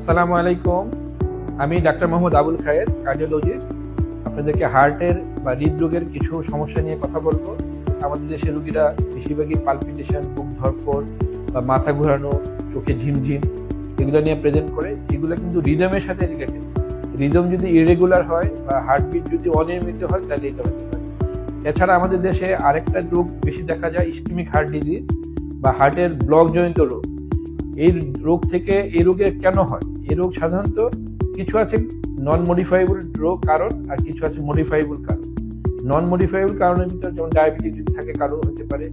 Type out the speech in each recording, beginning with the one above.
আসসালামু আলাইকুম। আমি ডাক্তার মোহাম্মদ আবুল খায়ের, কার্ডিওলজিস্ট। আপনাদেরকে হার্টের বা হৃদরোগের কিছু সমস্যা নিয়ে কথা বলবো। আমাদের দেশের রোগীরা বেশিরভাগই পালপিটেশন, বুক ধড়ফড় বা মাথা ঘোরানো, চোখে ঝিমঝিম এগুলো নিয়ে প্রেজেন্ট করে। এগুলো কিন্তু রিদমের সাথে রিলেটেড। রিদম যদি ইরেগুলার হয় বা হার্টবিট যদি অনিয়মিত হয় তাহলে এটা হতে পারে। এছাড়া আমাদের দেশে আরেকটা রোগ বেশি দেখা যায়, ইসকেমিক হার্ট ডিজিজ বা হার্টের ব্লকজনিত রোগ। এই রোগ থেকে এই রোগে কেন হয়? এই রোগ সাধারণত কিছু আছে নন মডিফাইবল রোগ কারণ, আর কিছু আছে মডিফাইবল কারণ। নন মডিফাইবল কারণের ভিতরে যেমন ডায়াবেটিস যদি থাকে কারো হতে পারে,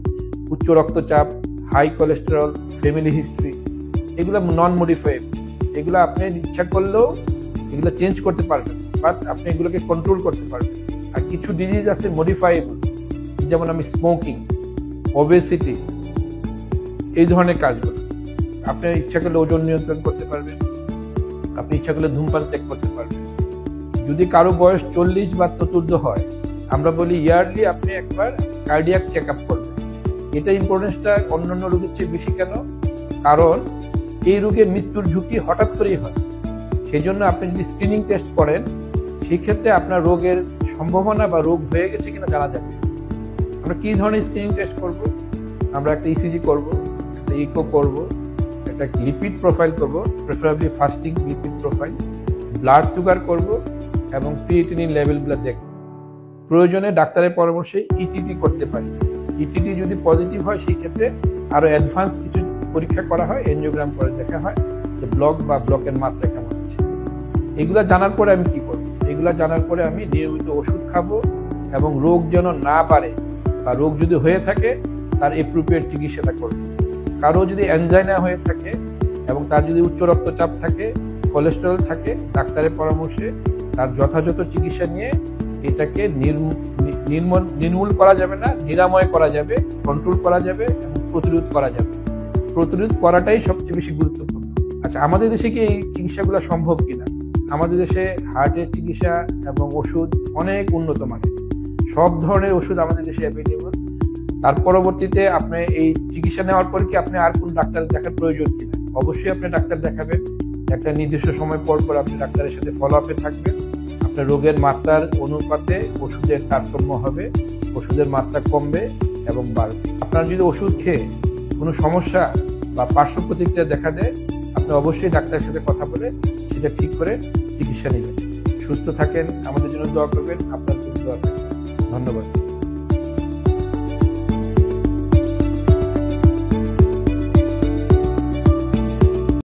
উচ্চ রক্তচাপ, হাই কোলেস্টেরল, ফ্যামিলি হিস্ট্রি, এগুলো নন মডিফাইবল। এগুলো আপনি ইচ্ছা করলেও এগুলো চেঞ্জ করতে পারবেন, বাট আপনি এগুলোকে কন্ট্রোল করতে পারবেন। আর কিছু ডিজিজ আছে মডিফাইবল, যেমন আমি স্মোকিং, ওবেসিটি, এই ধরনের কাজগুলো আপনি ইচ্ছা করলে ওজন নিয়ন্ত্রণ করতে পারবেন, আপনি ইচ্ছা করলে ধূমপান ত্যাগ করতে পারবেন। যদি কারো বয়স 40 বা ততোর্ধ্ব হয়, আমরা বলি ইয়ারলি আপনি একবার কার্ডিয়াক চেক আপ করবেন। এটা ইম্পর্টেন্সটা অন্যান্য রোগের চেয়ে বেশি কেন? কারণ এই রোগে মৃত্যুর ঝুঁকি হঠাৎ করেই হয়। সেই জন্য আপনি যদি স্ক্রিনিং টেস্ট করেন, সেই ক্ষেত্রে আপনার রোগের সম্ভাবনা বা রোগ হয়ে গেছে কিনা জানা যাবে। আমরা কি ধরনের স্ক্রিনিং টেস্ট করব? আমরা একটা ইসিজি করব, একটা ইকো করব, একটা লিপিড প্রোফাইল করব, preferably fasting lipid profile, blood sugar করব এবং ক্রিয়েটিনিন লেভেলগুলো দেখব। প্রয়োজনে ডাক্তারের পরামর্শে ইটিটি করতে পারি। ইটিটি যদি পজিটিভ হয় সেই ক্ষেত্রে আরও অ্যাডভান্স কিছু পরীক্ষা করা হয়, এনজিওগ্রাম করে দেখা হয় যে ব্লকের মাত্রা কেমন আছে। এগুলা জানার পরে আমি কি করব? এগুলা জানার পরে আমি নিয়মিত ওষুধ খাবো এবং রোগ যেন না বাড়ে বা রোগ যদি হয়ে থাকে তার এপ্রোপ্রিয়েট চিকিৎসাটা করব। কারো যদি অ্যানজাইনা হয়ে থাকে এবং তার যদি উচ্চ রক্তচাপ থাকে, কোলেস্টেরল থাকে, ডাক্তারের পরামর্শে তার যথাযথ চিকিৎসা নিয়ে এটাকে নির্মূল করা যাবে না, নিরাময় করা যাবে, কন্ট্রোল করা যাবে এবং প্রতিরোধ করা যাবে। প্রতিরোধ করাটাই সবচেয়ে বেশি গুরুত্বপূর্ণ। আচ্ছা, আমাদের দেশে কি এই চিকিৎসাগুলো সম্ভব কিনা? আমাদের দেশে হার্টের চিকিৎসা এবং ওষুধ অনেক উন্নত মানের। সব ধরনের ওষুধ আমাদের দেশে অ্যাভেলেবল। তার পরবর্তীতে আপনি এই চিকিৎসা নেওয়ার পর কি আপনি আর কোন ডাক্তার দেখার প্রয়োজন কিনা? অবশ্যই আপনি ডাক্তার দেখাবেন। একটা নির্দিষ্ট সময় পর পর আপনি ডাক্তারের সাথে ফলো আপে থাকবেন। আপনার রোগের মাত্রার অনুপাতে ওষুধের তারতম্য হবে, ওষুধের মাত্রা কমবে এবং বাড়বে। আপনার যদি ওষুধ খেয়ে কোনো সমস্যা বা পার্শ্ব প্রতিক্রিয়া দেখা দেয়, আপনি অবশ্যই ডাক্তারের সাথে কথা বলে সেটা ঠিক করে চিকিৎসা নেবেন। সুস্থ থাকেন, আমাদের জন্য দোয়া করবেন, আপনার জন্য দোয়া করবেন। ধন্যবাদ।